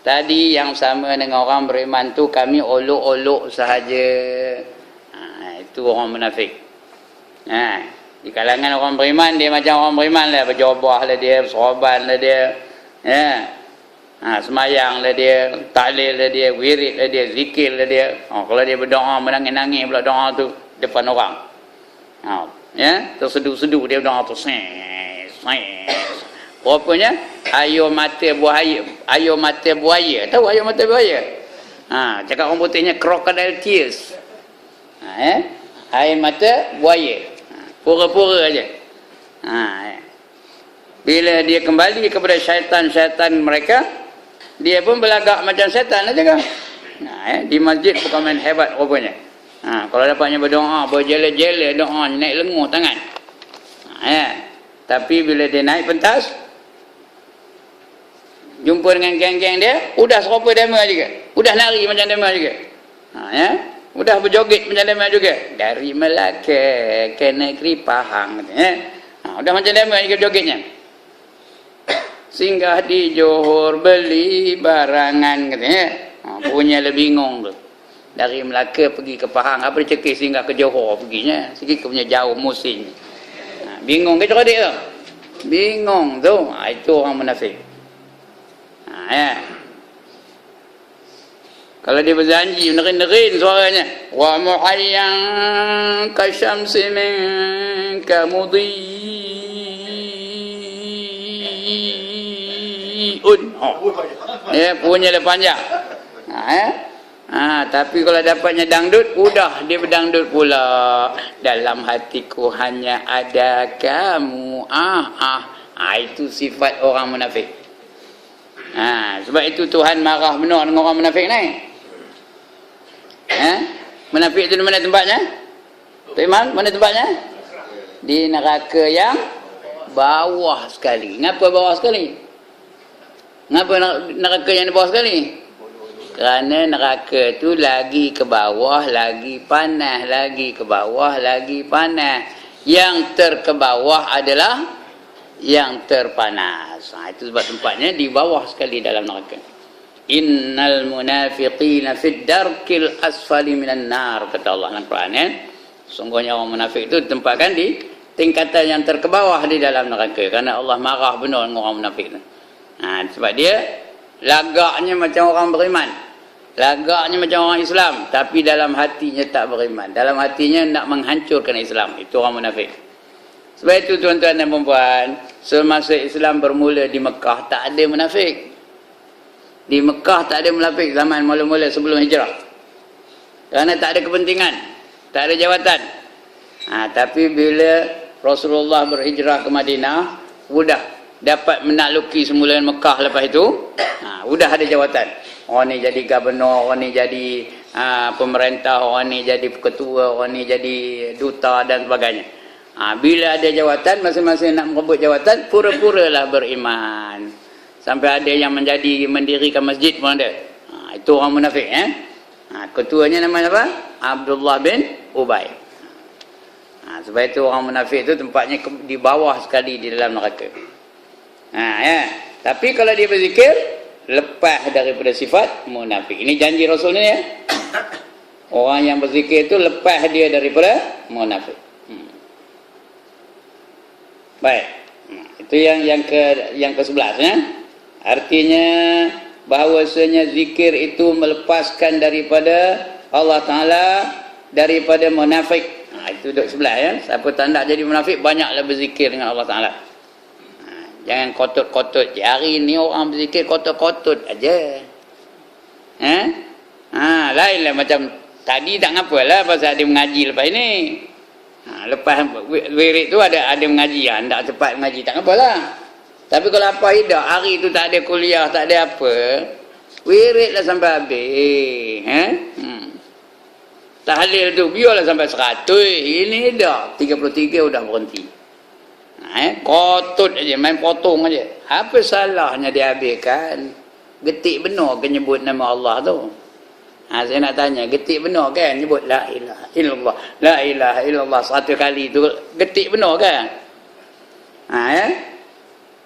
Tadi yang sama dengan orang beriman tu kami olok-olok sahaja. Itu orang munafik. Di kalangan orang beriman dia macam orang beriman lah, berjubah lah dia, bersorban lah dia, semayang lah dia, tahlil lah dia, wirid lah dia, zikir lah dia. Kalau dia berdoa menangis-nangis pula doa tu depan orang. Terseduh-seduh dia doa tu. Rupanya air mata buaya. Tahu air mata buaya? Cakap orang putihnya crocodile tears. Air mata buaya. Pura-pura aja. Bila dia kembali kepada syaitan-syaitan mereka, dia pun berlagak macam syaitan aja kan. Di masjid bukan main hebat rupanya. Kalau dapatnya berdoa, berjela-jela doa, naik lenguh tangan. Tapi bila dia naik pentas, jumpa dengan geng-geng dia, udah serupa dema juga. Udah lari macam dema juga. Udah berjoget macam dema juga. Dari Melaka ke negeri Pahang. Udah macam dema juga jogetnya. Singgah di Johor beli barangan katanya. Punya lebih bingung tu. Dari Melaka pergi ke Pahang, apa dia cekik singgah ke Johor perginya. Sikit punya jauh musim. Bingung ke cakap dia tu? Bingung tu. Itu orang munafik. Kalau dia berjanji nerin-nerin suaranya, wa muhayyan kasyamsi min kamudhi'un. Punya dia panjang. Tapi kalau dapatnya dangdut, udah dia berdangdut pula. Dalam hatiku hanya ada kamu. Itu sifat orang munafik. Sebab itu Tuhan marah benar dengan orang munafik ni. Munafik itu di mana tempatnya? Tuan Imam, mana tempatnya? Di neraka yang bawah sekali. Kenapa bawah sekali? Kenapa neraka yang di bawah sekali? Kerana neraka tu lagi ke bawah, lagi panas, lagi ke bawah, lagi panas. Yang terkebawah adalah yang terpanas. Itu sebab tempatnya di bawah sekali dalam neraka. Innal munafiqina fid darkil asfali minan nar, kata Allah dalam Quran. Sungguhnya orang munafik itu ditempatkan di tingkatan yang terkebawah di dalam neraka. Kerana Allah marah benar dengan orang munafik itu. Sebab dia lagaknya macam orang beriman, lagaknya macam orang Islam, tapi dalam hatinya tak beriman. Dalam hatinya nak menghancurkan Islam. Itu orang munafik. Sebab itu tuan-tuan dan puan-puan, semasa Islam bermula di Mekah tak ada munafik. Di Mekah tak ada munafik zaman mula-mula sebelum hijrah. Kerana tak ada kepentingan, tak ada jawatan. Tapi bila Rasulullah berhijrah ke Madinah, sudah dapat menakluki semula Mekah lepas itu, sudah ada jawatan. Orang ni jadi gubernur, orang ni jadi pemerintah, orang ni jadi ketua, orang ni jadi duta dan sebagainya. Bila ada jawatan, masing-masing nak merebut jawatan, pura-puralah beriman. Sampai ada yang mendirikan masjid pun ada. Itu orang munafik. Ketuanya namanya apa? Abdullah bin Ubay. Sebab itu orang munafik itu tempatnya di bawah sekali di dalam neraka. Tapi kalau dia berzikir, lepas daripada sifat munafik. Ini janji Rasul ni ya. Orang yang berzikir itu lepas dia daripada munafik. Baik. Itu yang ke-11 ya. Artinya bahawasanya zikir itu melepaskan daripada Allah Ta'ala, daripada munafik. Itu duduk sebelah ya. Siapa tak nak jadi munafik, banyaklah berzikir dengan Allah Ta'ala. Jangan kotot-kotot. Hari ni orang berzikir kotot-kotot aja. Lainlah macam tadi tak ngapalah pasal ada mengaji lepas ini. Lepas wirid tu ada mengaji. Tak cepat mengaji tak ngapalah. Tapi kalau apa hidup hari tu tak ada kuliah, tak ada apa, wiridlah sampai habis. Tahlil tu biarlah sampai 100. Ini dah 33 dah berhenti. Kotot aja, main potong aja. Apa salahnya dia habiskan? Getik benar ke nyebut nama Allah tu? Saya nak tanya, getik benar kan nyebut la ilaha illallah, la ilaha illallah 100 kali tu, getik benar kan?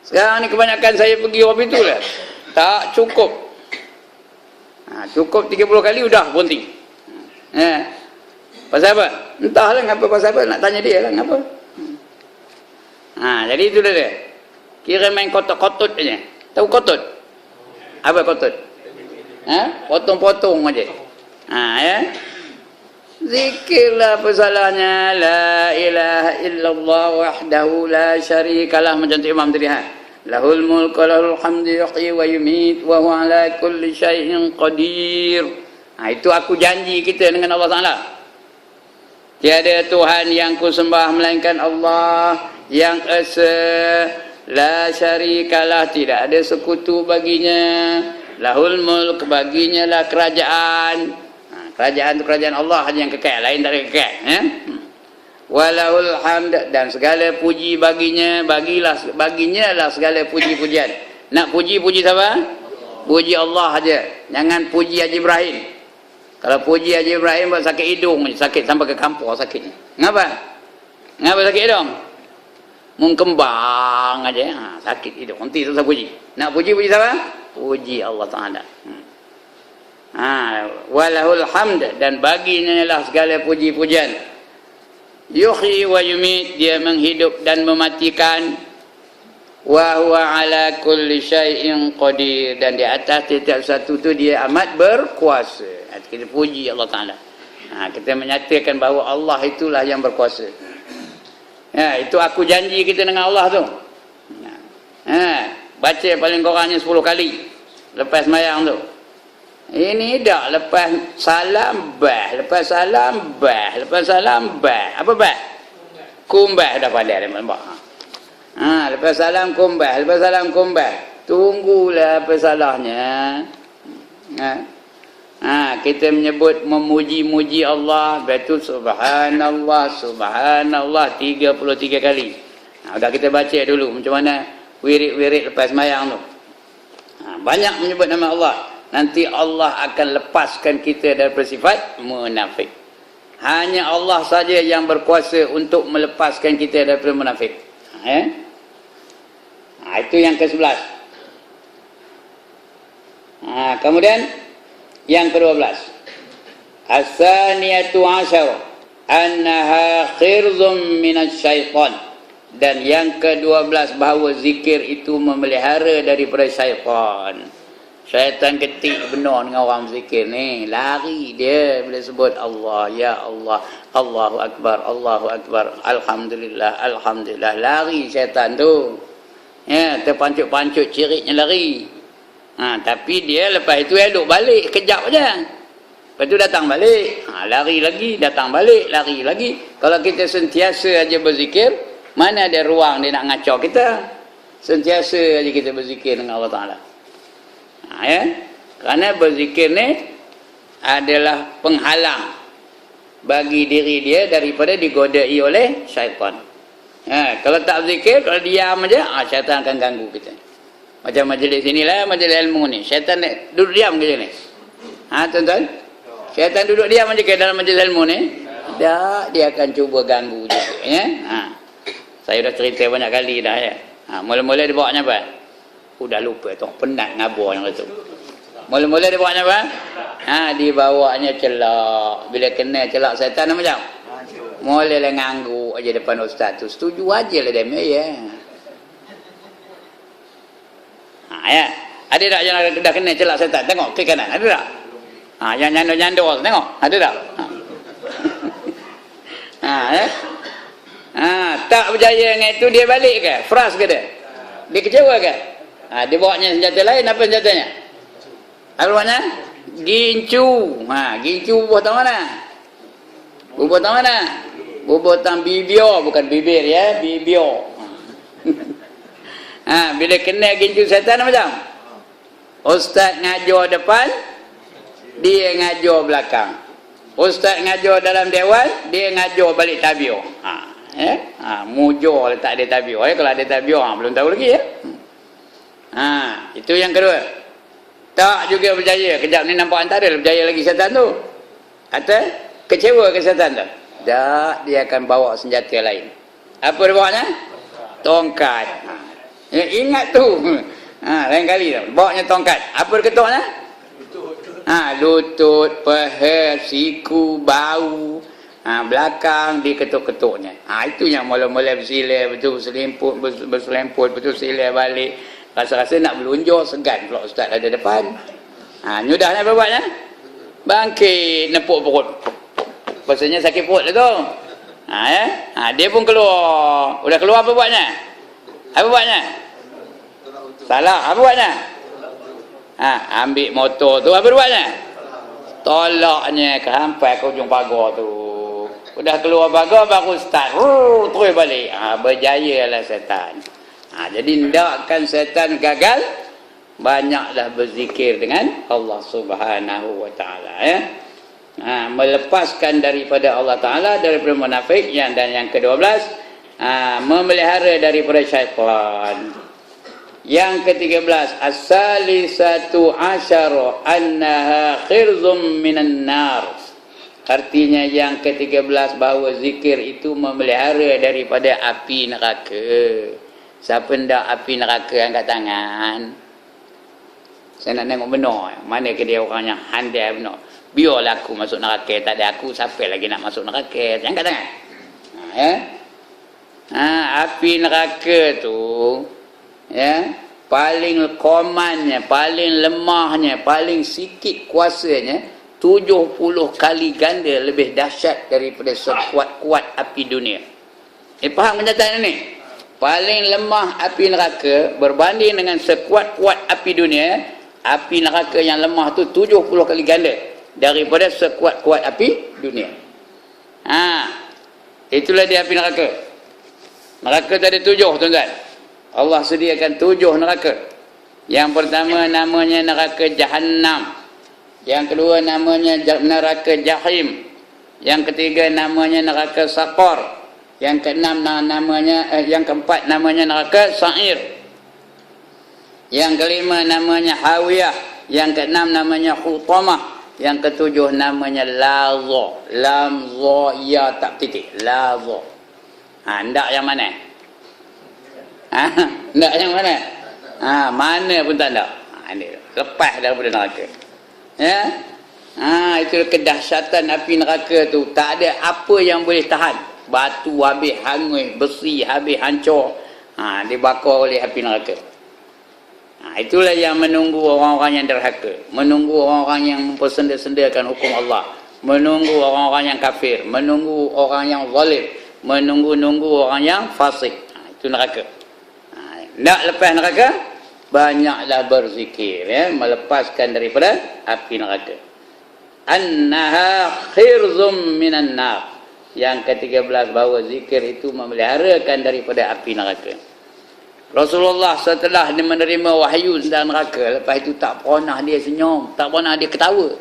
Sekarang ni kebanyakan saya pergi orang itu lah. tak cukup. Cukup 30 kali udah berhenti. Pasal apa? Entahlah ngapa, pasal apa, nak tanya dia lah ngapa. Jadi itu dia. Kira main kotot-kotot aja. Tahu kotot? Apa kotot? Potong-potong aja. Ya. Zikirlah apa salahnya, la ilaha illallah wahdahu la syarikalah, macam tu Imam tadi. Lahul mulku lahul hamdu yuhyi wa yumit wa huwa ala kulli syai'in qadir. Itu aku janji kita dengan Allah Taala. Tiada Tuhan yang ku sembah melainkan Allah yang esa, la syarikalah, tidak ada sekutu baginya. Lahul mulk, baginya lah kerajaan. Kerajaan itu kerajaan Allah yang kekal, lain tak ada kekal. Walahul hamd, dan segala puji baginya, baginya lah segala puji-pujian. Nak puji siapa? Puji Allah aja. Jangan puji Haji Ibrahim. Kalau puji Haji Ibrahim buat sakit hidung, sakit sampai ke kampung sakit. Ngapa? Ngapa sakit hidung? Mengkembang aja, sakit hidung. Nanti susah puji. Nak puji siapa? Puji Allah Taala. Walahul hamd, dan baginya lah segala puji-pujian. Yuhyi wa yumit, dia menghidup dan mematikan. Wa huwa ala kulli syai'in qadir, dan di atas setiap satu tu dia amat berkuasa. Kita puji Allah Taala. Kita menyatakan bahawa Allah itulah yang berkuasa. Itu aku janji kita dengan Allah tu. Baca paling kurangnya 10 kali lepas sembahyang tu. Ini dah lepas salam bah, lepas salam bah, lepas salam bah. Apa bah? Kumbah dah pandai dah nampak. Lepas salam kumbah, lepas salam kumbah. Tunggulah apa salahnya. Kita menyebut memuji-muji Allah, betul subhanallah, subhanallah 33 kali. Dah kita baca dulu macam mana wirid-wirid lepas sembahyang tu. Banyak menyebut nama Allah. Nanti Allah akan lepaskan kita daripada sifat munafik. Hanya Allah saja yang berkuasa untuk melepaskan kita daripada munafik. Itu yang ke-11. Kemudian yang ke-12. As-saniyatu asyar annaha khirzum minasyaitan. Dan yang ke-12 bahawa zikir itu memelihara daripada syaitan. Syaitan ketik benar dengan orang zikir ni, lari dia bila sebut Allah, ya Allah, Allahu Akbar, Allahu Akbar, Alhamdulillah, Alhamdulillah, lari syaitan tu. Terpancut-pancut ciriknya lari. Tapi dia lepas itu elok balik, kejap aja. Lepas tu datang balik, lari lagi, datang balik, lari lagi. Kalau kita sentiasa aja berzikir, mana ada ruang dia nak ngacau kita. Sentiasa aja kita berzikir dengan Allah Ta'ala. Kerana berzikir ni adalah penghalang bagi diri dia daripada digodai oleh syaitan. Kalau tak berzikir, kalau diam aja, syaitan akan ganggu kita. Macam majlis inilah, majlis ilmu ni. Syaitan duduk diam ke ni? Tuan-tuan? Syaitan duduk diam aja ke dalam majlis ilmu ni? Tak, dia akan cuba ganggu juga. Saya dah cerita banyak kali dah ya. Mula-mula dia bawanya apa? Dah lupa tu, penat ngabur yang itu. Mula-mula dia bawanya apa? Dibawanya celak. Bila kena celak syaitan macam? Mulalah nganggu aja depan ustaz tu. Setuju aja lah dia. Ada tak yang dah kena celak syaitan? Tengok ke kanan, ada tak? Yang nyandor-nyandor tengok, ada tak? Tak berjaya dengan itu, dia balik ke? Fras ke dia? Dia kecewa ke? Dia bawanya senjata lain, apa senjatanya? Apa maknanya? Gincu. Gincu bubuh tang mana? Bubuh tang mana? Bubuh tang bibio, bukan bibir ya, bibio. Bila kena gincu syaitan macam? Ustaz ngajar depan, dia ngajar belakang. Ustaz ngajar dalam dewan, dia ngajar balik tabiur. Mujur tak ada tabiur. Kalau ada tabiur, belum tahu lagi ya. Itu yang kedua. Tak juga berjaya. Kejap ni nampak antara berjaya lagi syaitan tu. Atau kecewa ke syaitan tu? Tak, dia akan bawa senjata lain. Apa dia bawanya? Tongkat. Ingat tu. Lain kali tu. Bawanya tongkat. Apa dia ketuknya? Lutut, peha, siku, bau. Belakang dia ketuk-ketuknya. Itu yang mula-mula bersilai, betul berselemput, betul silai balik. Rasa-rasa nak melunjur, segan pula ustaz ada depan. Nyudahnya apa buatnya? Bangkit, nepuk perut. Pasanya sakit perut lah tu. Dia pun keluar. Udah keluar apa buatnya? Apa buatnya? Salah, apa buatnya? Ambil motor tu, apa buatnya? Tolaknya ke hampai ke ujung pagar tu. Udah keluar pagar baru start. Terus balik. Berjayalah setan. Jadi hendakkan setan gagal, banyaklah berzikir dengan Allah Subhanahu wa taala ya. Melepaskan daripada Allah taala daripada munafik dan yang ke-12 memelihara daripada syaitan. Yang ke-13 as-salisatu asyara annaha khirzum minan nar. Artinya yang ke-13 bahawa zikir itu memelihara daripada api neraka. Siapa ndak api neraka angkat tangan. Saya nak tengok benar. Mana ke dia orang yang handai benar. Biarlah aku masuk neraka. Tak ada aku, siapa lagi nak masuk neraka. Angkat tangan. Api neraka tu paling komannya, paling lemahnya, paling sikit kuasanya 70 kali ganda lebih dahsyat daripada sekuat-kuat api dunia. Faham kenyataan ini? Paling lemah api neraka berbanding dengan sekuat-kuat api dunia. Api neraka yang lemah tu 70 kali ganda daripada sekuat-kuat api dunia. Itulah dia api neraka. Neraka tu ada 7, tuan-tuan. Allah sediakan 7 neraka. Yang pertama namanya neraka Jahannam. Yang kedua namanya neraka Jahim. Yang ketiga namanya neraka Saqar. Yang keenam yang keempat namanya neraka Sa'ir. Yang kelima namanya Hawiyah. Yang keenam namanya Khutamah. Yang ketujuh namanya Laza. Lam za ya tak titik. Laza. Ndak yang mana? Ndak yang mana? Mana pun tak ada. Ini lepas daripada neraka. Itu kedahsyatan api neraka tu. Tak ada apa yang boleh tahan. Batu habis hangus, besi habis hancur. Dibakar oleh api neraka. Itulah yang menunggu orang-orang yang derhaka. Menunggu orang-orang yang mempersenda-sendakan hukum Allah. Menunggu orang-orang yang kafir. Menunggu orang yang zalim. Menunggu-nunggu orang yang fasik. Itu neraka. Nak lepas neraka, banyaklah berzikir melepaskan daripada api neraka. Annaha khirzum minan nar. Yang ke-13 bahawa zikir itu memeliharakan daripada api neraka. Rasulullah setelah dia menerima wahyu tentang neraka, lepas itu tak pernah dia senyum, tak pernah dia ketawa.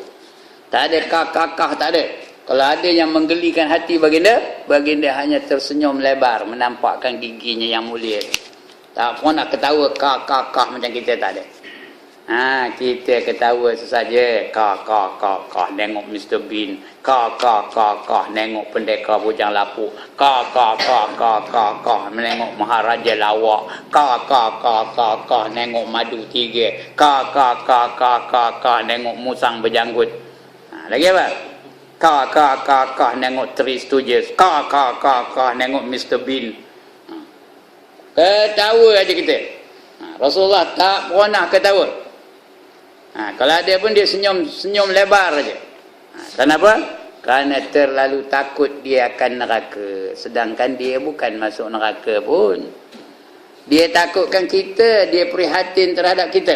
Tak ada kakak, tak ada. Kalau ada yang menggelikan hati baginda hanya tersenyum lebar menampakkan giginya yang mulia. Tak pernah ketawa kakak macam kita, tak ada. Kita ketawa sesaja. Kakak nengok Mr. Bean. Kakak nengok Pendekar Bujang Lapuk. Kakak menengok Maharaja Lawak. Kakak nengok Madu Tiga. Kakak nengok Musang Berjanggut. Lagi apa? Kakak nengok Three Stooges. Kakak nengok Mr. Bean. Ketawa aja kita. Rasulullah tak pernah ketawa. Kalau ada pun dia senyum lebar aja. Kenapa? Kerana terlalu takut dia akan neraka. Sedangkan dia bukan masuk neraka pun. Dia takutkan kita, dia prihatin terhadap kita.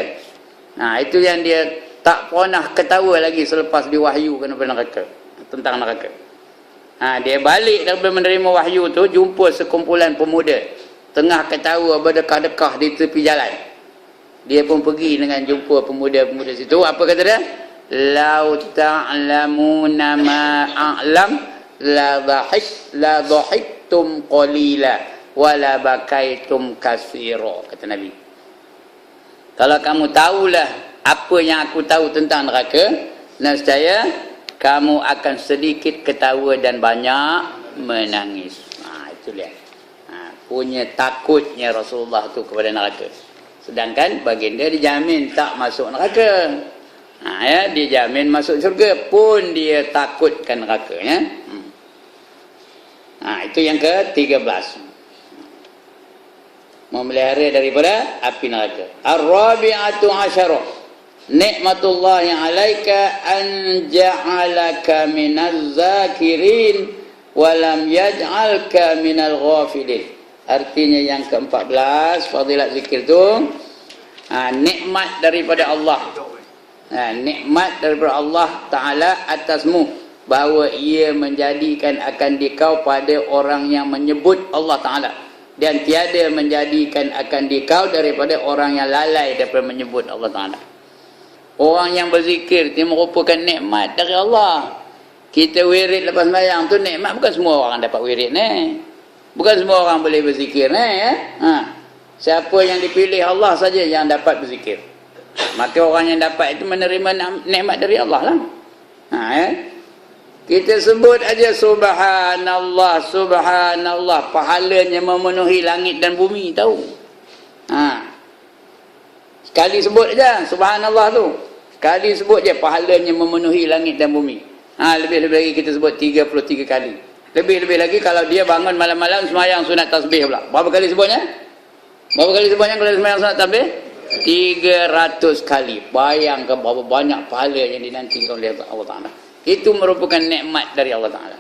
Itu yang dia tak pernah ketawa lagi selepas diwahyukan kepada neraka, tentang neraka. Dia balik daripada menerima wahyu tu, jumpa sekumpulan pemuda tengah ketawa berdekah-dekah di tepi jalan. Dia pun pergi dengan jumpa pemuda-pemuda situ. Apa kata dia? Lau ta'lamuna ma a'lam la dhahiktum qalila wa la bakaitum katsira, kata Nabi. Kalau kamu tahulah apa yang aku tahu tentang neraka, nescaya kamu akan sedikit ketawa dan banyak menangis. Itu dia. Punya takutnya Rasulullah tu kepada neraka. Sedangkan baginda dijamin tak masuk neraka. Ya, dijamin masuk syurga pun dia takutkan neraka, ya. Itu yang ke-13. Memelihara daripada api neraka. Ar-rabi'atu asyarah. Nikmatullahi 'alaika an ja'alaka minaz zakirin wa lam yaj'alka minal ghafilin. Artinya yang ke-14 fadilat zikir tu nikmat daripada Allah. Nikmat daripada Allah Ta'ala atasmu, bahawa ia menjadikan akan dikau pada orang yang menyebut Allah Ta'ala, dan tiada menjadikan akan dikau daripada orang yang lalai daripada menyebut Allah Ta'ala. Orang yang berzikir itu merupakan nikmat dari Allah. Kita wirid lepas sembahyang tu nikmat. Bukan semua orang dapat wirid ni. Bukan semua orang boleh berzikir ni, ya. Siapa yang dipilih Allah saja yang dapat berzikir. Maka orang yang dapat itu menerima nikmat dari Allah lah. Ya. Kita sebut aja subhanallah, subhanallah, pahalanya memenuhi langit dan bumi, tahu. Sekali sebut aja subhanallah tu. Sekali sebut je pahalanya memenuhi langit dan bumi. Lebih-lebih lagi kita sebut 33 kali. Lebih-lebih lagi kalau dia bangun malam-malam sembahyang sunat tasbih pula. Berapa kali sebutnya? Berapa kali sebutnya kalau sembahyang sunat tasbih? 300 kali. Bayangkan berapa banyak pahala yang dinantikan oleh Allah Ta'ala. Itu merupakan nikmat dari Allah Ta'ala.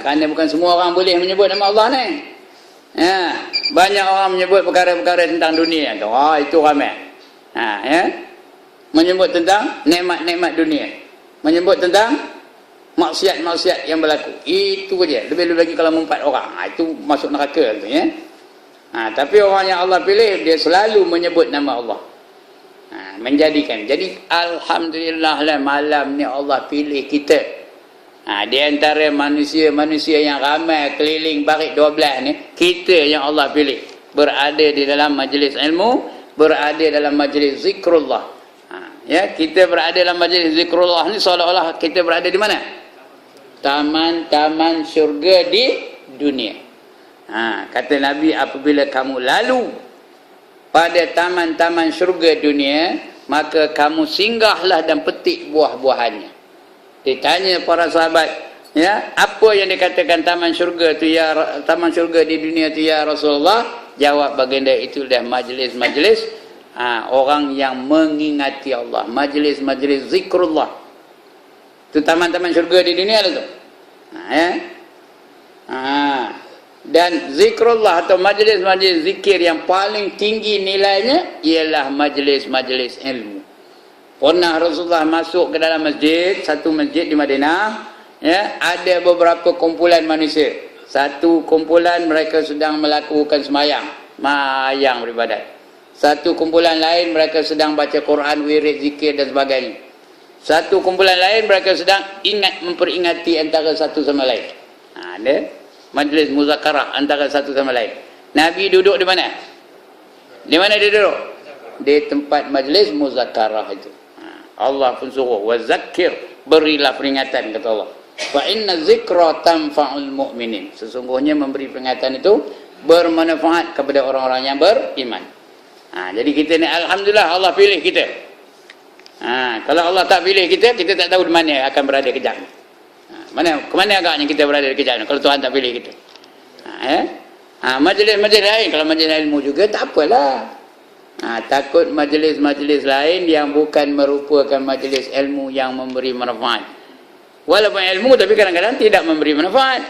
Kerana bukan semua orang boleh menyebut nama Allah ni. Banyak orang menyebut perkara-perkara tentang dunia. Itu ramai. Menyebut tentang nikmat-nikmat dunia. Menyebut tentang maksiat-maksiat yang berlaku. Itu saja. Lebih-lebih lagi kalau mengumpat orang. Itu masuk neraka tu, ya. Tapi orang yang Allah pilih, dia selalu menyebut nama Allah. Menjadikan. Jadi alhamdulillah lah malam ni Allah pilih kita. Di antara manusia-manusia yang ramai keliling barik 12 ni, kita yang Allah pilih. Berada di dalam majlis ilmu, berada dalam majlis zikrullah. Ya, kita berada dalam majlis zikrullah ni seolah-olah kita berada di mana? Taman-taman syurga di dunia. Kata Nabi, apabila kamu lalu pada taman-taman syurga dunia, maka kamu singgahlah dan petik buah-buahannya. Ditanya para sahabat, ya, apa yang dikatakan taman syurga tu, ya, taman syurga di dunia tu, ya Rasulullah? Jawab baginda, itu dah majlis-majlis orang yang mengingati Allah, majlis-majlis zikrullah. Itu taman-taman syurga di dunia tu. Dan zikrullah atau majlis-majlis zikir yang paling tinggi nilainya ialah majlis-majlis ilmu. Pernah Rasulullah masuk ke dalam masjid, satu masjid di Madinah, ya, ada beberapa kumpulan manusia. Satu kumpulan mereka sedang melakukan sembahyang, beribadat. Satu kumpulan lain mereka sedang baca Quran, wirid, zikir dan sebagainya. Satu kumpulan lain mereka sedang memperingati antara satu sama lain. Ada majlis muzakarah antara satu sama lain. Nabi duduk di mana? Di mana dia duduk? Di tempat majlis muzakarah itu. Allah pun suruh, wa zakir, berilah peringatan, kata Allah. Fa inna zikra tanfa'ul mu'minin. Sesungguhnya memberi peringatan itu bermanfaat kepada orang-orang yang beriman. Jadi kita ni alhamdulillah Allah pilih kita. Kalau Allah tak pilih kita, kita tak tahu di mana akan berada kejap. Ke mana agaknya kita berada kejap kalau Tuhan tak pilih kita. Majlis-majlis lain, kalau majlis ilmu juga tak apalah. Takut majlis-majlis lain yang bukan merupakan majlis ilmu yang memberi manfaat. Walaupun ilmu, tapi kadang-kadang tidak memberi manfaat.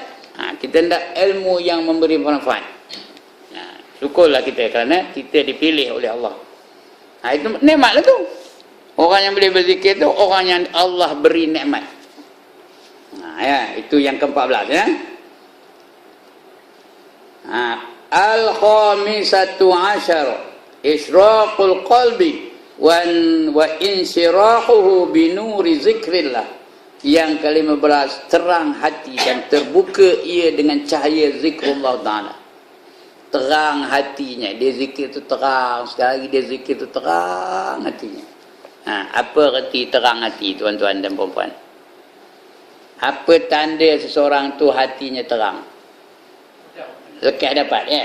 Kita hendak ilmu yang memberi manfaat. Syukurlah kita kerana kita dipilih oleh Allah. Itu nikmat lah tu. Orang yang boleh berzikir tu orang yang Allah beri nikmat. Itu yang ke-14, ya. Al-khamisatu asyara isyraqul qalbi wa insyirahuhu binuri zikrillah. Yang ke-15, terang hati dan terbuka ia dengan cahaya zikrullah Ta'ala. Terang hatinya, dia zikir tu terang, sekali lagi dia zikir tu terang hatinya. Apa erti terang hati, tuan-tuan dan puan-puan? Apa tanda seseorang tu hatinya terang? Lekat dapat, ya?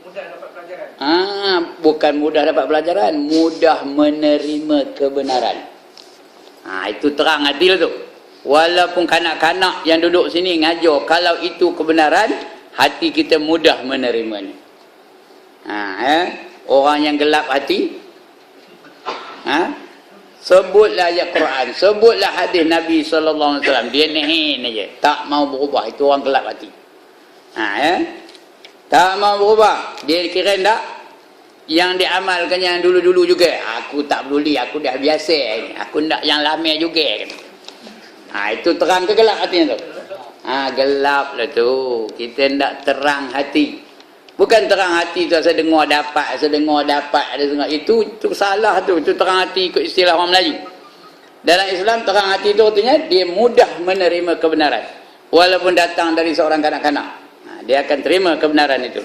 Mudah dapat pelajaran. Bukan mudah dapat pelajaran, mudah menerima kebenaran. Itu terang adil tu. Walaupun kanak-kanak yang duduk sini ngajar, kalau itu kebenaran, hati kita mudah menerimanya. Orang yang gelap hati, sebutlah ayat Quran, sebutlah hadis Nabi SAW, dia nehin aja, tak mau berubah. Itu orang gelap hati. Tak mau berubah. Dia kira tak yang diamalkan yang dulu-dulu juga. Aku tak peduli, aku dah biasa, aku nak yang lama juga. Itu terang ke gelap hatinya tu? Gelap lah tu. Kita nak terang hati. Bukan terang hati tu saya dengar dapat, itu salah tu. Itu terang hati ikut istilah orang Melayu. Dalam Islam terang hati tu artinya dia mudah menerima kebenaran. Walaupun datang dari seorang kanak-kanak, dia akan terima kebenaran itu.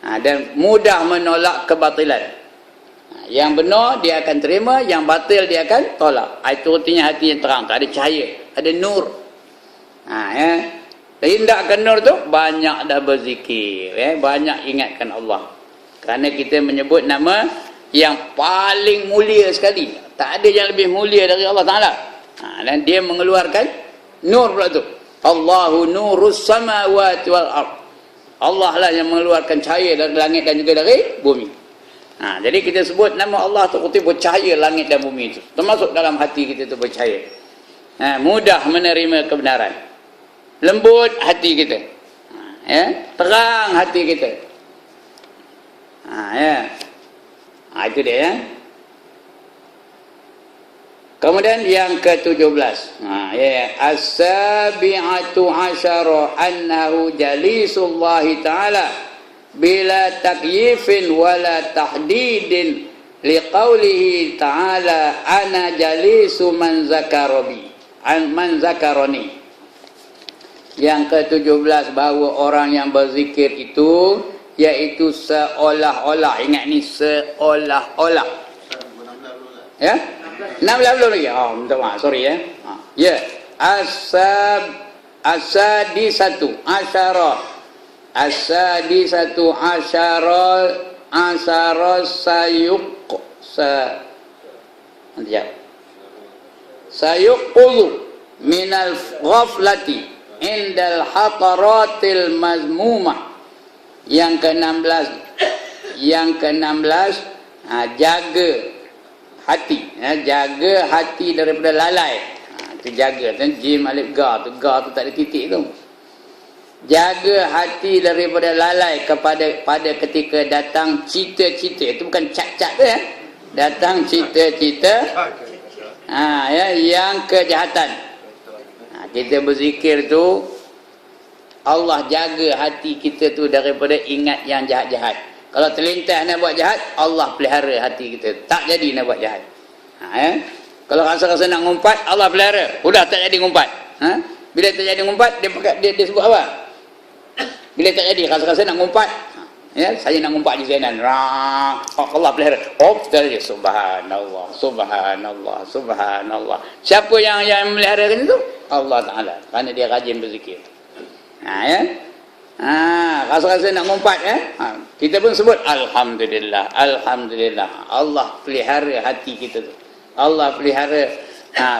Dan mudah menolak kebatilan. Yang benar dia akan terima, yang batil dia akan tolak. Itu artinya hati yang terang, tak ada cahaya, ada nur. Tindakan nur tu banyak dah berzikir, banyak ingatkan Allah. Kerana kita menyebut nama yang paling mulia sekali. Tak ada yang lebih mulia dari Allah Ta'ala. Dan dia mengeluarkan nur pula tu. Allahu nurus samawati wal ard. Allah lah yang mengeluarkan cahaya dari langit dan juga dari bumi. Jadi kita sebut nama Allah tu kutipu cahaya langit dan bumi itu. Termasuk dalam hati kita tu bercahaya. Mudah menerima kebenaran. Lembut hati kita. Terang hati kita. Itu dia. Kemudian yang ke-17. As-sabi'atu asyara annahu jalisullahi ta'ala bila takyifin wala tahdidin liqaulihi ta'ala ana jalisu man zakarani. Yang ke-17 bahawa orang yang berzikir itu iaitu seolah-olah. Ingat ni, seolah-olah. Ya? 16 belum lagi. Minta maaf, sorry ya. As-sadisatu asyara. As-sadisatu asyara sayuqulu minal ghaflati indal hataratil mazmumah. Yang ke-16 jaga hati, jaga hati daripada lalai. Itu jaga, jim alif ga tu tak ada titik tu. Jaga hati daripada lalai pada ketika datang cita-cita. Itu bukan cat-cat tu ya. Datang cita-cita yang kejahatan. Kita berzikir tu Allah jaga hati kita tu daripada ingat yang jahat-jahat. Kalau terlintas nak buat jahat, Allah pelihara hati kita, tak jadi nak buat jahat. Kalau rasa-rasa nak ngumpat, Allah pelihara, sudah tak jadi ngumpat. Bila tak jadi ngumpat, dia sebut apa? Bila tak jadi rasa-rasa nak ngumpat, saya nak ngumpat di sana, Allah pelihara. Dia subhanallah, subhanallah, subhanallah. Siapa yang meliharakan itu? Allah Ta'ala. Kerana dia rajin berzikir. Rasa-rasa nak ngumpat, kita pun sebut alhamdulillah, alhamdulillah. Allah pelihara hati kita tu. Allah pelihara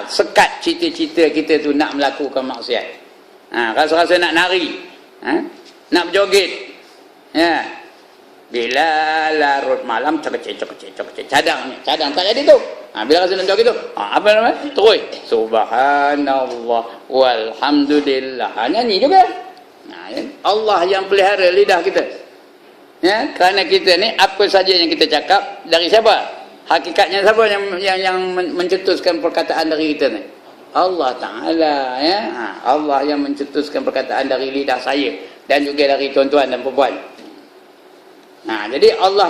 sekat cita-cita kita tu nak melakukan maksiat. Rasa-rasa nak nari, nak berjoget, bila larut malam cekecek cadang tak jadi tu. Bila rasa nak joget tu, apa nama? Terus subhanallah walhamdulillah. Nyanyi juga. Allah yang pelihara lidah kita. Kerana kita ni apa saja yang kita cakap dari siapa? Hakikatnya siapa yang mencetuskan perkataan dari kita ni? Allah Ta'ala. Allah yang mencetuskan perkataan dari lidah saya dan juga dari tuan-tuan dan perempuan. Jadi Allah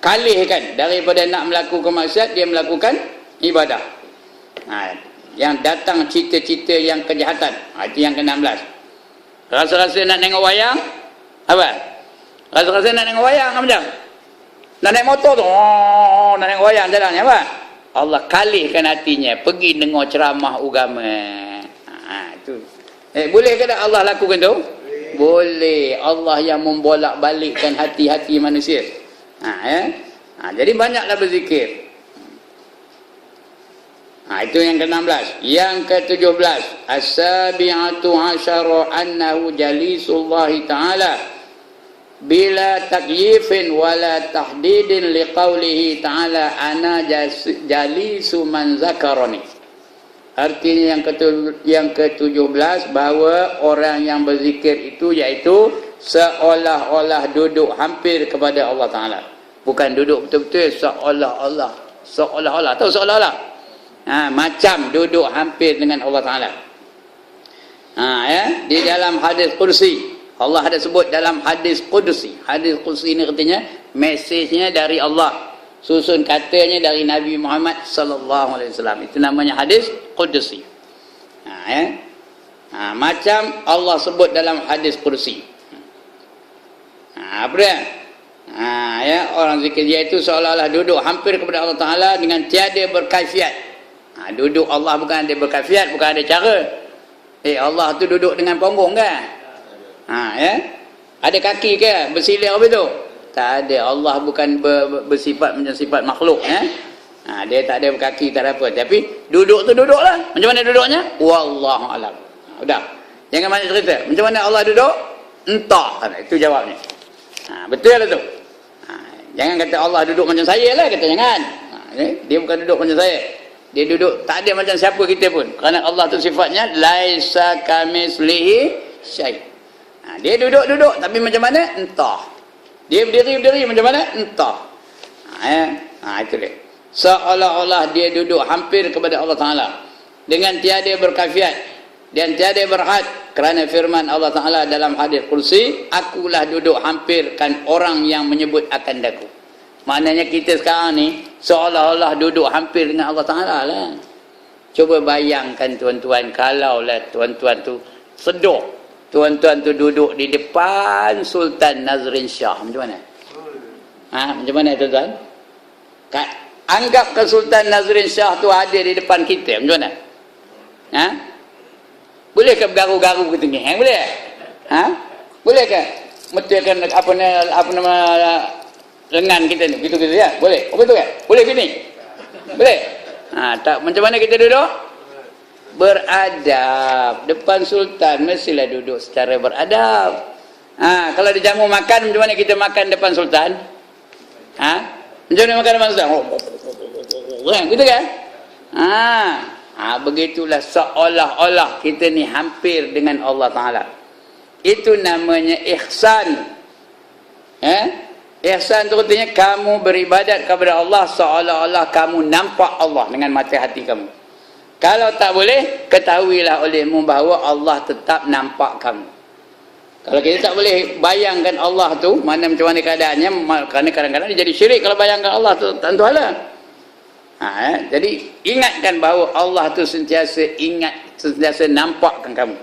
kalihkan daripada nak melakukan maksiat, dia melakukan ibadah. Yang datang cita-cita yang kejahatan, itu yang ke-16. Rasa-rasa nak tengok wayang, apa? Rasa-rasa nak tengok wayang, apa macam? Nak naik motor tu, nak tengok wayang jalannya, apa? Allah kalihkan hatinya, pergi dengar ceramah agama. Itu. Boleh ke tak Allah lakukan tu? Boleh. Allah yang membolak-balikkan hati-hati manusia. Jadi banyaklah berzikir. Itu yang ke-16. Yang ke-17, as-sabi'atu asyara annahu jalisullahi ta'ala bila takyifin wala tahdidin liqaulihi ta'ala ana jalisu man zakarani. Artinya yang ke-17 bahawa orang yang berzikir itu iaitu seolah-olah duduk hampir kepada Allah Ta'ala. Bukan duduk betul-betul, seolah-olah. Tahu seolah-olah? Macam duduk hampir dengan Allah Ta'ala. Di dalam hadis Qudsi, Allah ada sebut dalam hadis Qudsi. Hadis Qudsi ini artinya mesejnya dari Allah, susun katanya dari Nabi Muhammad sallallahu alaihi wasallam. Itu namanya hadis Qudsi. Macam Allah sebut dalam hadis Qudsi. Apa dia? Orang zikir dia itu seolah-olah duduk hampir kepada Allah Ta'ala dengan tiada berkaifiat. Duduk Allah bukan ada berkaifiat, bukan ada cara. Allah tu duduk dengan punggung ke? Ada kaki ke? Bersilir apa itu? Tak ada. Allah bukan bersifat macam sifat makhluk. Dia tak ada kaki, tak ada apa. Tapi duduk tu duduklah. Macam mana duduknya? Wallahu alam. Udah. Jangan banyak cerita. Macam mana Allah duduk? Entah. Itu jawabnya. Betul lah tu. Jangan kata Allah duduk macam saya lah. Kata jangan. Dia bukan duduk macam saya. Dia duduk tak ada macam siapa kita pun. Kerana Allah tu sifatnya laisa kamislihi syai'. Dia duduk-duduk tapi macam mana? Entah. Dia berdiri-berdiri macam mana? Entah. Itu dia. Seolah-olah dia duduk hampir kepada Allah Ta'ala dengan tiada berkaifiat dan tiada berhad, kerana firman Allah Ta'ala dalam hadis Qudsi, akulah duduk hampirkan orang yang menyebut akan daku. Maknanya kita sekarang ni seolah-olah duduk hampir dengan Allah Ta'ala lah. Cuba bayangkan tuan-tuan, kalaulah tuan-tuan tu seduk, tuan-tuan tu duduk di depan Sultan Nazrin Shah, macam mana? Macam mana tuan-tuan? Anggapkan Sultan Nazrin Shah tu ada di depan kita, macam mana? Boleh ke bergaru-garu ke tinggi? Boleh? Boleh ke metulkan apa nama lengan kita ni gitu-gitu ya? Boleh? Betul ke? Boleh gini? Boleh? Tak, macam mana kita duduk? Beradab. Depan sultan mestilah duduk secara beradab. Kalau dijamu makan, macam mana kita makan depan sultan? Macam mana makan depan sultan? Gitu kan? Begitulah seolah-olah kita ni hampir dengan Allah Ta'ala. Itu namanya ihsan. Ihsan itu artinya kamu beribadat kepada Allah seolah-olah kamu nampak Allah dengan mata hati kamu. Kalau tak boleh, ketahuilah olehmu bahawa Allah tetap nampak kamu. Kalau kita tak boleh bayangkan Allah tu, mana macam mana keadaannya, kerana kadang-kadang dia jadi syirik kalau bayangkan Allah tu, tentulah. Jadi ingatkan bahawa Allah tu sentiasa sentiasa nampakkan kamu.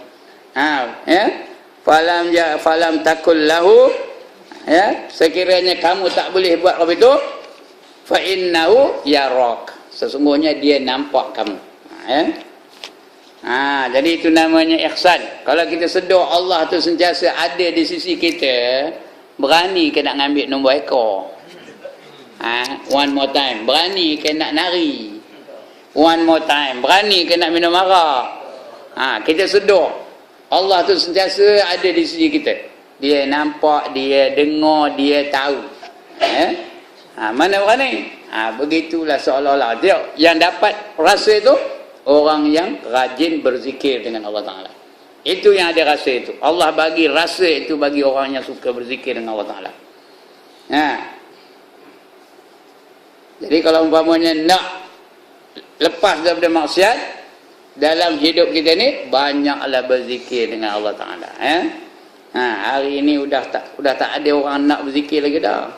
Falam takul lahu, sekiranya kamu tak boleh buat apa itu, fa innahu yarak, sesungguhnya dia nampak kamu. Jadi itu namanya ihsan. Kalau kita sedar Allah tu sentiasa ada di sisi kita, berani ke nak ambil nombor ekor? One more time, berani ke nak nari? One more time, berani ke nak minum arak? Kita sedar Allah tu sentiasa ada di sisi kita. Dia nampak, dia dengar, dia tahu. Mana berani? Begitulah seolah-olah dia yang dapat rasa itu orang yang rajin berzikir dengan Allah Ta'ala. Itu yang ada rasa itu. Allah bagi rasa itu bagi orang yang suka berzikir dengan Allah Ta'ala. Jadi kalau umpamanya nak lepas daripada maksiat dalam hidup kita ni, banyaklah berzikir dengan Allah Ta'ala. Hari ini dah tak ada orang nak berzikir lagi dah.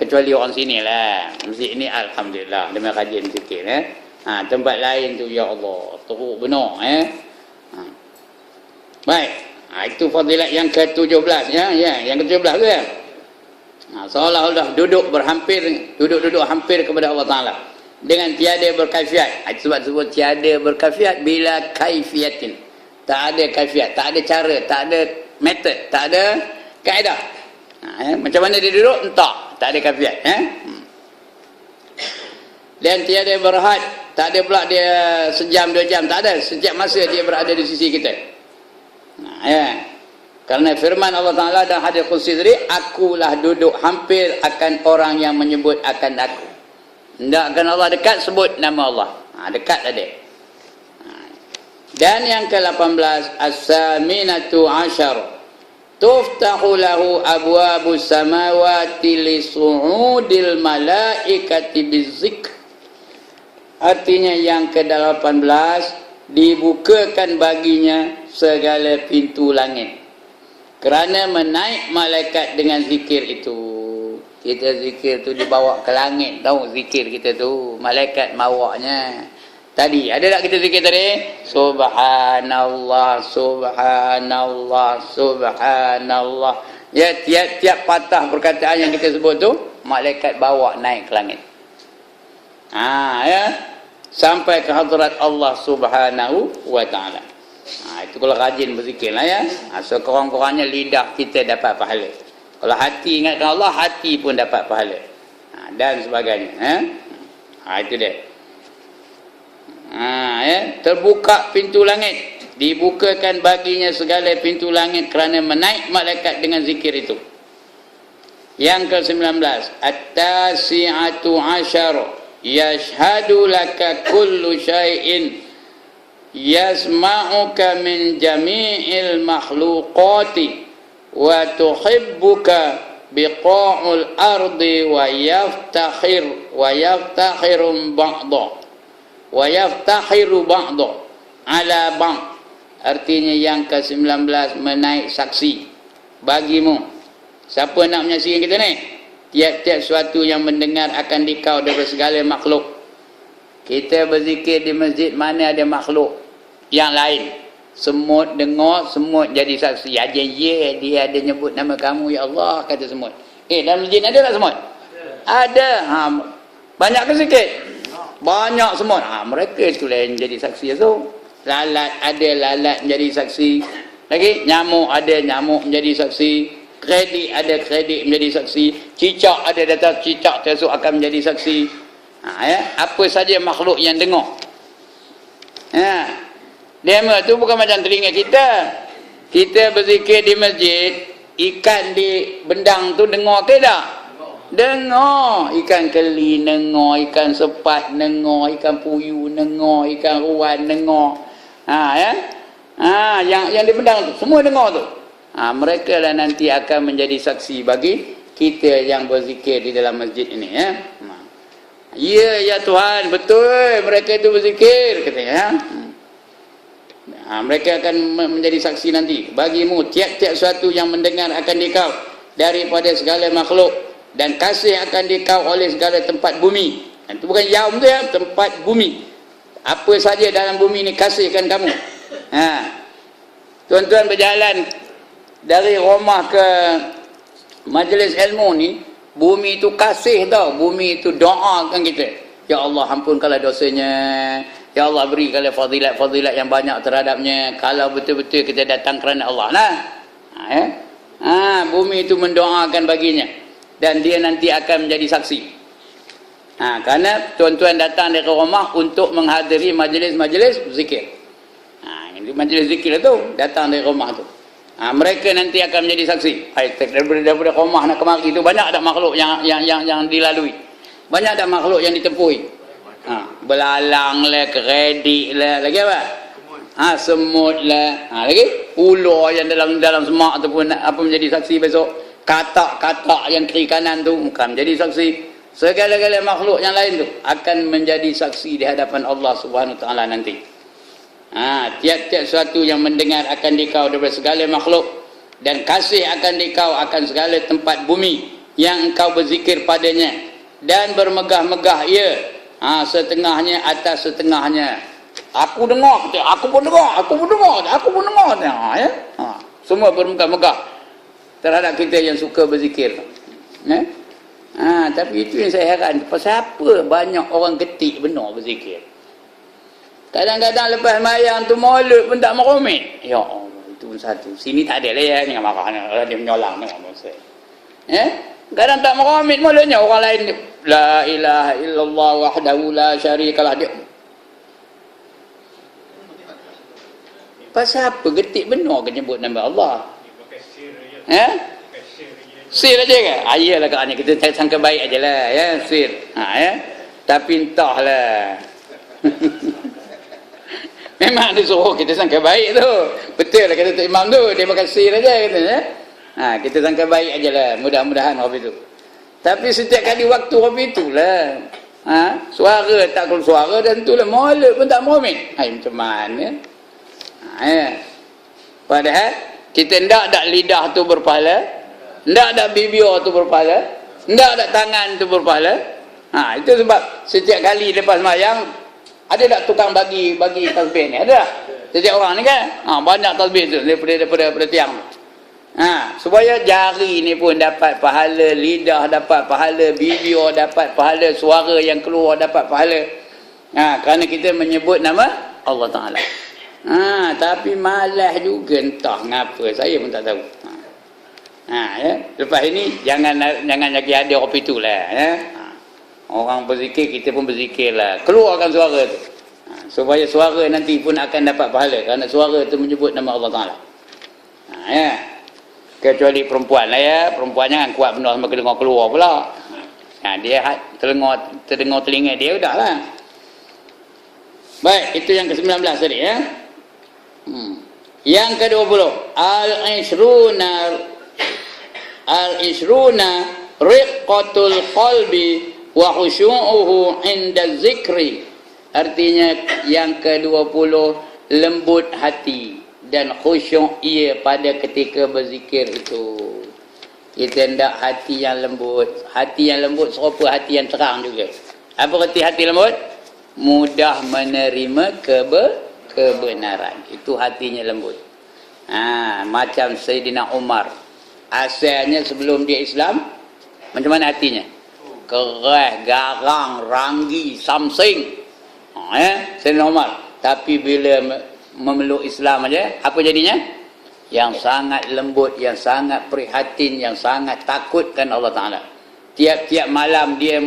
Kecuali orang sini lah. Masjid ni alhamdulillah dia rajin berzikir. Tempat lain tu ya Allah teruk benar. Baik, itu fadilat yang ke-17 yang ke-17 tu ya. Seolah-olah duduk hampir kepada Allah Ta'ala dengan tiada berkaifiat. Sebab sebut tiada berkaifiat, bila kaifiatin, tak ada kaifiat, tak ada cara, tak ada metod, tak ada kaedah. Macam mana dia duduk? Entah. Tak ada kafiat. Dan tiada berhad, tak ada pula dia sejam 2 jam, tak ada. Setiap masa dia berada di sisi kita. Kerana firman Allah Ta'ala dan hadis qudsi tadi, akulah duduk hampir akan orang yang menyebut akan aku. Hendakkan Allah dekat, sebut nama Allah. Dekat ada. Dan yang ke-18, as-saminatu asyar, tuftahu lahu abwabus samawati li su'udil malaikati bizikr. Artinya yang ke-18, dibukakan baginya segala pintu langit kerana menaik malaikat dengan zikir itu. Kita zikir tu dibawa ke langit, tahu zikir kita tu, malaikat bawanya. Tadi ada tak kita zikir tadi? Subhanallah, subhanallah, subhanallah. Ya, tiap-tiap patah perkataan yang kita sebut tu, malaikat bawa naik ke langit. Sampai ke hadrat Allah Subhanahu wa ta'ala. Itu kalau rajin berzikirlah ya. So kurang-kurangnya lidah kita dapat pahala. Kalau hati ingatkan Allah, hati pun dapat pahala. Dan sebagainya. Itu dia. Terbuka pintu langit, dibukakan baginya segala pintu langit kerana menaik malaikat dengan zikir itu. Yang ke-19, at-tasi'atu asyara, yashhadu laka kullu syai'in yasma'uka min jami'il makhluqati wa tuhibbuka biqa'ul ardi wa yaftakhiru ba'da ala ba'd. Artinya yang ke-19, menaik saksi bagimu. Siapa nak menyaksikan kita ni? Tiap-tiap suatu yang mendengar akan dikau daripada segala makhluk. Kita berzikir di masjid, mana ada makhluk yang lain. Semut dengar, semut jadi saksi. Dia ada nyebut nama kamu, ya Allah, kata semut. Dalam masjid ada tak semut? Ada. Banyak ke sikit? Banyak semut. Mereka itulah yang jadi saksi tu. Lalat ada lalat menjadi saksi. Lagi nyamuk ada nyamuk menjadi saksi. Kredit ada kredit menjadi saksi. Cicak ada datang cicak tersebut akan menjadi saksi. Apa saja makhluk yang dengar. Dema tu bukan macam telinga kita. Kita berzikir di masjid, ikan di bendang tu dengar ke tak? Dengar. Ikan keli dengar, ikan sepat dengar, ikan puyuh dengar, ikan ruan dengar. Yang di bendang tu semua dengar tu. Mereka lah nanti akan menjadi saksi bagi kita yang berzikir di dalam masjid ini. Ya Tuhan, betul mereka itu berzikir, katanya. Mereka akan menjadi saksi nanti bagimu. Tiap-tiap suatu yang mendengar akan dikau daripada segala makhluk, dan kasih akan dikau oleh segala tempat bumi. Itu bukan yaum tu ya, tempat bumi. Apa saja dalam bumi ini kasihkan kamu. Tuan-tuan berjalan dari rumah ke majlis ilmu ni, bumi itu kasih tau. Bumi itu doakan kita. Ya Allah, ampunkanlah dosanya. Ya Allah, berikanlah fadilat-fadilat yang banyak terhadapnya. Kalau betul-betul kita datang kerana Allah lah. Bumi itu mendoakan baginya. Dan dia nanti akan menjadi saksi. Kerana tuan-tuan datang dari rumah untuk menghadiri majlis-majlis zikir. Majlis zikir tu datang dari rumah tu. Mereka nanti akan menjadi saksi. Daripada rumah nak kemari tu banyak tak makhluk yang dilalui. Banyak tak makhluk yang ditempuhi. Belalang lah, kredit lah, lagi apa? Semut lah, lagi ular yang dalam semak tu pun apa menjadi saksi besok. Katak-katak yang kiri kanan tu bukan menjadi saksi. Segala-gala makhluk yang lain tu akan menjadi saksi di hadapan Allah Subhanahu Wa Taala nanti. Tiap-tiap suatu yang mendengar akan dikau daripada segala makhluk, dan kasih akan dikau akan segala tempat bumi yang engkau berzikir padanya, dan bermegah-megah ia setengahnya atas setengahnya. Aku dengar, aku pun dengar. Ya? Semua bermegah-megah terhadap kita yang suka berzikir. Tapi itu yang saya heran, pasal apa banyak orang ketik benar berzikir. Kadang-kadang lepas mayang tu maulud pun tak merumit. Ya Allah, itu pun satu. Sini tak ada lah ya, jangan marah. Dia menyolang tengok masa. Kadang tak meromit mulutnya, orang lain la ilaha illallah wahdahu la syarikalah dia. Pasal apa getik benar ke nyebut nama Allah? Ya? Sir aja ke? Ayalah katanya kita sangka baik ajalah ya, sir. Ya. Tapi entahlah. Memang dia suruh kita sangka baik tu. Betul lah kata Tok Imam tu, dia pakai sir aja katanya. Kita sangka baik ajalah, mudah-mudahan Rabi tu. Tapi setiap kali waktu Rabi itulah. Suara tak keluar suara dan itulah mulut pun tak meromit. Macam mana? Padahal kita ndak lidah tu berpahala, ndak ada bibir tu berpahala, ndak ada tangan tu berpahala. Itu sebab setiap kali lepas sembahyang ada tak tukang bagi tasbih ni? Ada tak? Setiap orang ni kan banyak tasbih tu daripada tiang. Supaya jari ni pun dapat pahala, lidah dapat pahala, bibir dapat pahala, suara yang keluar dapat pahala. Kerana kita menyebut nama Allah Ta'ala. Tapi malas juga, entah ngapa, saya pun tak tahu. Ya. Lepas ini jangan lagi ada kopi tu lah. Ya. Orang berzikir, kita pun berzikir lah. Keluarkan suara tu. Supaya suara nanti pun akan dapat pahala. Kerana suara tu menyebut nama Allah Ta'ala. Ya. Kecuali perempuan lah ya. Perempuan jangan kuat benar sampai keluar pula. Dia terdengar telinga dia, dah lah. Baik, itu yang ke-19 tadi ya. Yang ke-20, al-ishruna riqqatul qalbi wa khusyu'uhu 'inda zikri. Artinya yang ke-20, lembut hati dan khusyuk ia pada ketika berzikir itu. Kita hendak hati yang lembut. Hati yang lembut serupa hati yang terang juga. Apa arti hati lembut? Mudah menerima kebenaran. Itu hatinya lembut. Macam Sayyidina Umar. Asalnya sebelum dia Islam, macam mana hatinya? Keras, garang, ranggi, samsing. Sayyidina Umar. Tapi bila memeluk Islam aja, apa jadinya? Yang sangat lembut, yang sangat prihatin, yang sangat takutkan Allah Ta'ala. Tiap-tiap malam dia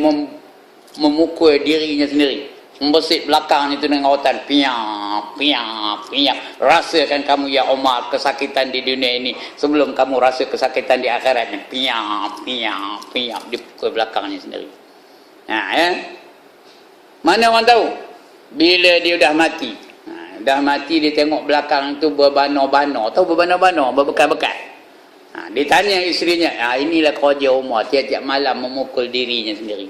memukul dirinya sendiri. Membersih belakang itu dengan rawatan. Piang. Rasakan kamu ya Umar kesakitan di dunia ini sebelum kamu rasa kesakitan di akhiratnya. Piang. Dipukul belakangnya sendiri. Ya. Mana orang tahu? Bila dia dah mati. Dah mati dia tengok belakang itu berbano-bano. Tahu berbano-bano? Berbekas-bekas. Dia tanya isterinya. Inilah kerja Umar. Tiap-tiap malam memukul dirinya sendiri.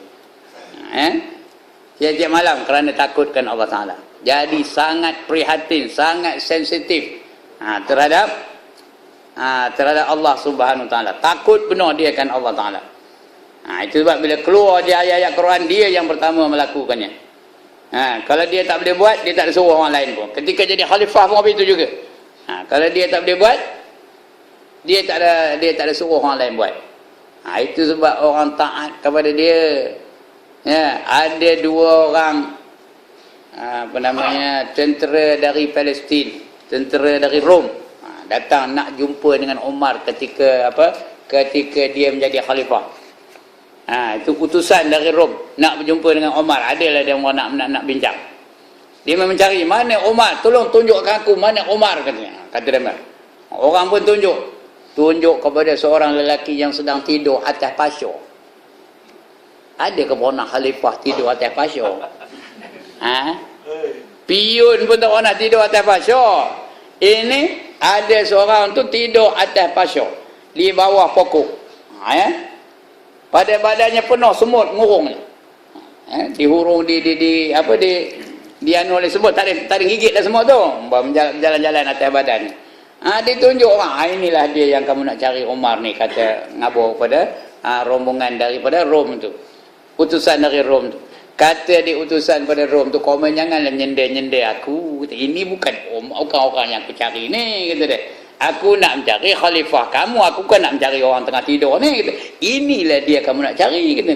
Tiap-tiap malam kerana takutkan Allah Ta'ala. Jadi sangat prihatin, sangat sensitif terhadap Allah Subhanahu Wa Ta'ala. Takut benar dia kan Allah Ta'ala. Itu sebab bila keluar dia ayat-ayat Quran, dia yang pertama melakukannya. Kalau dia tak boleh buat, dia tak ada suruh orang lain pun. Ketika jadi khalifah pun itu juga. Kalau dia tak boleh buat, dia tak ada suruh orang lain buat. Itu sebab orang taat kepada dia. Ya, ada dua orang tentera dari Palestin, tentera dari Rom, datang nak jumpa dengan Umar ketika dia menjadi khalifah. Itu utusan dari Rom nak berjumpa dengan Umar. Adalah dia orang nak bincang. Dia mencari mana Umar, tolong tunjukkan aku mana Umar, katanya. Kata dia. Orang pun tunjuk kepada seorang lelaki yang sedang tidur atas pasir. Ada ke pernah khalifah tidur atas pasir? Piun pun tak pernah tidur atas pasir. Ini ada seorang tu tidur atas pasir di bawah pokok. Pada badannya penuh semut ngurung. Dihurung di anu oleh semut, tak ada gigit dah semut tu. Jalan-jalan atas badan. Ditunjuk orang. Inilah dia yang kamu nak cari Umar ni, kata ngabur pada rombongan daripada Rom tu. Utusan dari Rom tu. Kata di utusan pada Rom tu, komen janganlah nyender-nyender aku. Kata, ini bukan orang yang aku cari ni, kata dia. Aku nak mencari khalifah kamu, aku kan nak mencari orang tengah tidur ni, kata. Inilah dia kamu nak cari, kata.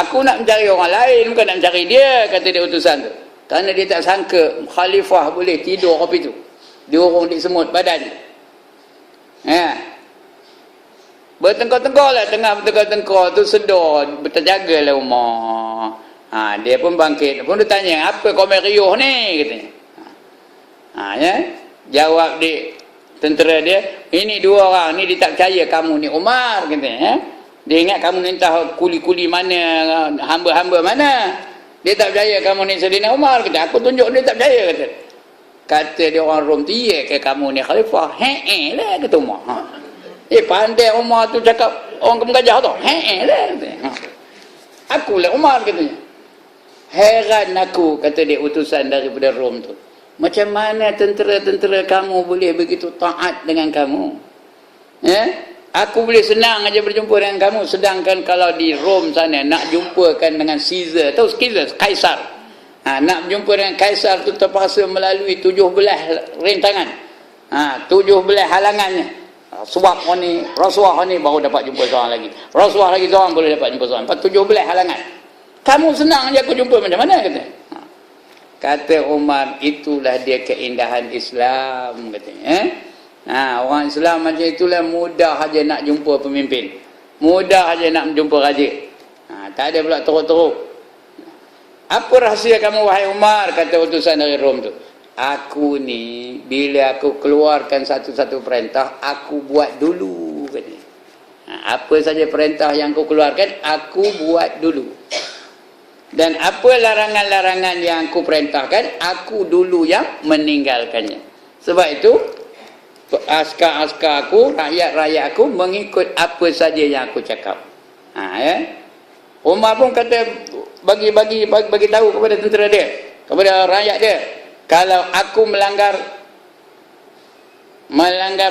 Aku nak mencari orang lain, bukan nak mencari dia, kata dia utusan tu. Kerana dia tak sangka khalifah boleh tidur kopi tu. Diurung di semut badan. Bertengkar-tengkar lah, tengah bertengkar-tengkar tu sedar, berterjagalah Umar. Dia pun bangkit, pun dia tanya, apa komen riuh ni, katanya. Ya, jawab dia, tentera dia, ini dua orang ni dia tak percaya kamu ni Umar, katanya. Dia ingat kamu ni entah kuli-kuli mana, hamba-hamba mana. Dia tak percaya kamu ni Saidina Umar, kata. Aku tunjuk dia tak percaya, kata. Kata dia orang Rom tu, ya ke kamu ni khalifah? Lah, kata Umar. Pandai Umar tu cakap orang kampung gajah tu. Lah, kata. Akulah Umar, katanya. Heran aku, kata dia, utusan daripada Rom tu. Macam mana tentera-tentera kamu boleh begitu taat dengan kamu? Aku boleh senang aja berjumpa dengan kamu. Sedangkan kalau di Rom sana nak jumpakan dengan Caesar, tahu Caesar? Kaisar. Nak berjumpa dengan Kaisar tu terpaksa melalui 17 rintangan. 17 halangannya. Rasuah ni baru dapat jumpa seorang lagi. Rasuah lagi seorang boleh dapat jumpa seorang. 17 halangan. Kamu senang aja aku jumpa macam mana, kata. Kata Umar, itulah dia keindahan Islam, katanya. Orang Islam macam itulah, mudah aja nak jumpa pemimpin. Mudah aja nak jumpa raja. Tak ada pula teruk-teruk. Apa rahsia kamu wahai Umar, kata utusan dari Rom tu. Aku ni, bila aku keluarkan satu-satu perintah, aku buat dulu, katanya. Apa saja perintah yang aku keluarkan, aku buat dulu. Dan apa larangan-larangan yang aku perintahkan, aku dulu yang meninggalkannya. Sebab itu, askar-askar aku, rakyat-rakyat aku mengikut apa saja yang aku cakap. Umar pun kata, bagi tahu kepada tentera dia, kepada rakyat dia, kalau aku melanggar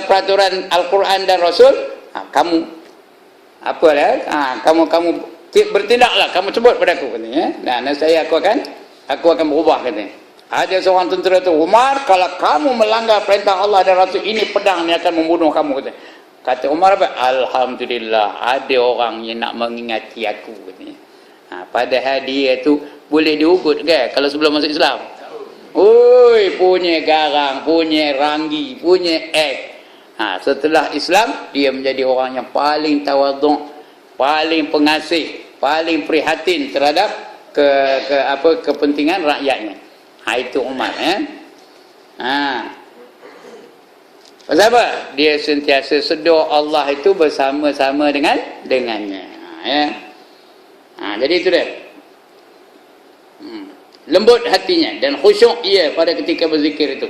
peraturan Al-Quran dan Rasul, kamu kamu bertindaklah, kamu sebut pada aku, katanya. Saya aku akan berubah, katanya. Ada seorang tentera tu, Umar, kalau kamu melanggar perintah Allah dan Rasul, ini pedang ni akan membunuh kamu, katanya. Kata Umar apa? Alhamdulillah, ada orang yang nak mengingati aku, katanya. Padahal dia tu boleh diugut kan kalau sebelum masuk Islam. Oi, punya garang, punya ranggi, punya setelah Islam, dia menjadi orang yang paling tawaduk, paling pengasih, paling prihatin terhadap kepentingan rakyatnya. Itu Umar. Pasal apa? Dia sentiasa sedar Allah itu bersama-sama dengannya. Jadi itu dia. Lembut hatinya dan khusyuk ia pada ketika berzikir itu.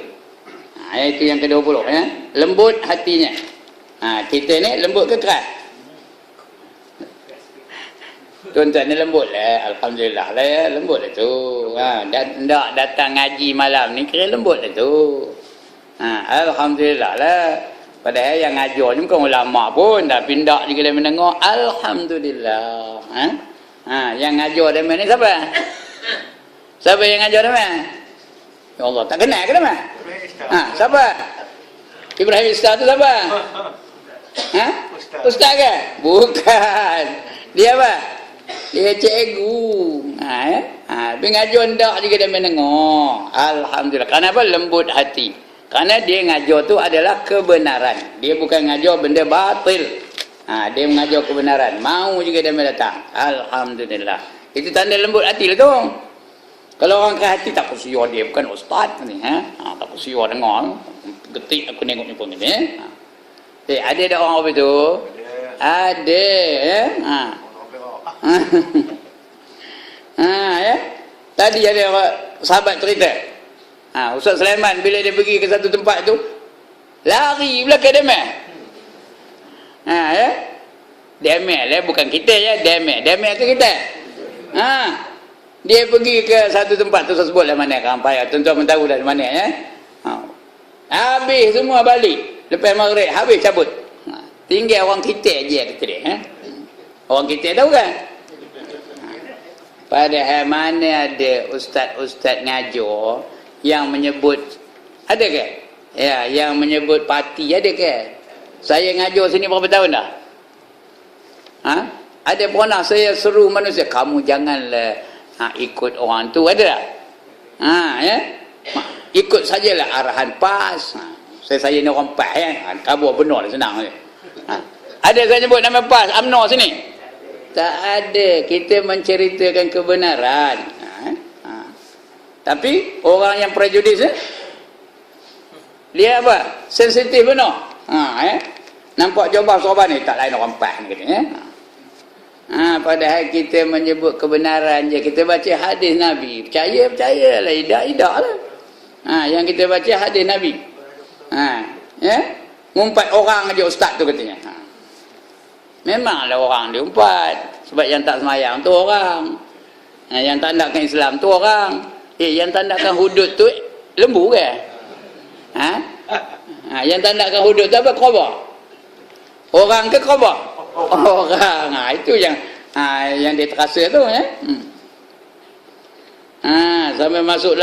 Itu yang ke-20 ya. Lembut hatinya. Kita ni lembut ke keras? Tuan-tuan ni lembut lah. Alhamdulillah lah ya. Lembut lah tu. Dan tak datang ngaji malam ni kira lembut lah tu. Alhamdulillah lah. Padahal yang ngajar ni bukan ulama pun. Dah pindah juga dia mendengar. Alhamdulillah. Yang ngajar dia ni siapa? Siapa yang ngajar dia? Ya Allah, tak kenal ke dia? Siapa? Ibrahim Ustaz tu siapa? Ustaz ke? Bukan. Dia apa? Dia cikgu. Tapi ngajar ndak juga dia mendengar. Alhamdulillah. Kenapa? Lembut hati. Kerana dia ngajar tu adalah kebenaran. Dia bukan ngajar benda batil. Dia mengajar kebenaran. Mau juga dia datang. Alhamdulillah. Itu tanda lembut hati lah tu. Kalau orang keras hati tak kusiar dia. Bukan ustaz ni. Tak kusiar dengar. Getik aku tengok ni pun ni. Ada tak orang apa tu? Ada. Ya. Tadi ada sahabat cerita. Ustaz Sulaiman bila dia pergi ke satu tempat tu, lari belakang Demel. Ya. Demel bukan kita ya, Demel tu kita. Dia pergi ke satu tempat tu, saya sebutlah mana rampai. Tuan-tuan pun tahu dah mana ya. Habis semua balik. Lepas maghrib habis cabut. Tinggal orang kita je kata dia. Orang kita tahu kan? Padahal mana ada ustaz-ustaz ngajar yang menyebut, ada ke? Ya, yang menyebut parti ada ke? Saya ngajar sini berapa tahun dah? Ada pernah saya seru manusia, kamu janganlah ikut orang tu, ada tak? Ya? Ikut sajalah arahan PAS. Saya ni orang PAS ya. Kabur benar senang je. Ada kan nyebut nama PAS, UMNO sini? Tak ada. Kita menceritakan kebenaran. Tapi orang yang prejudis dia apa? Sensitif benar. Nampak jawab soalan ni tak lain orang PAS ni katanya. Padahal kita menyebut kebenaran je. Kita baca hadis Nabi. Percaya lah. Idak lah. Yang kita baca hadis Nabi. Ngumpat orang aja ustaz tu katanya. Memanglah orang dia umpat. Sebab yang tak semayang tu orang. Yang tak nakkan Islam tu orang. Yang tak nakkan hudud tu lembu ke? Yang tak nakkan hudud tu apa? Khabar. Orang ke khabar? Orang. Itu yang dia terasa tu ya. Sampai masuk